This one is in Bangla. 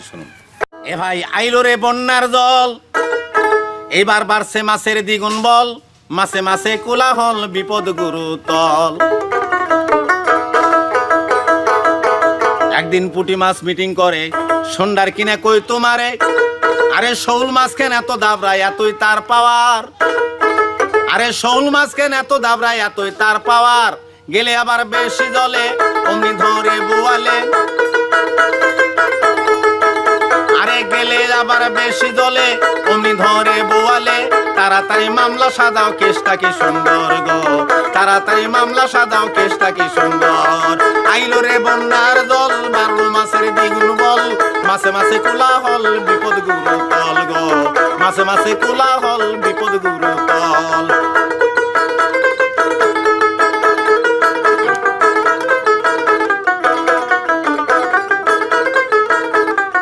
শুনুন। এ ভাই আইলো রে বন্যার জল, এবার বাড়ছে মাছের দ্বিগুণ বল, মাছে মাছে কোলাহল বিপদ গুরুতল। একদিন পুঁটি মাছ মিটিং করে, সন্ধ্যার কিনে কই তোমারে, আরে শৌল মাছ কেন এত দাবরায় এতই তার পাওয়ার, আরে শৌল মাছ কেন এত দাবরায় এতই তার পাওয়ার, গেলে আবার বেশি জলে অমনি ধরে বোয়ালে, আরে গেলে আবার বেশি জলে অমনি ধরে বোয়ালে, তাড়াতাড়ি মামলা সাজাও কেসটা কি সুন্দর গো, তাড়াতাড়ি মামলা সাজাও কেসটা কি সুন্দর। আইলো রে বন্যার জল, বাড়লো মাছের দ্বিগুণ বল, মাছে মাছে কোলাহল বিপদ গুরুতল গো, মাছে মাছে কোলাহল বিপদ গুরুতল।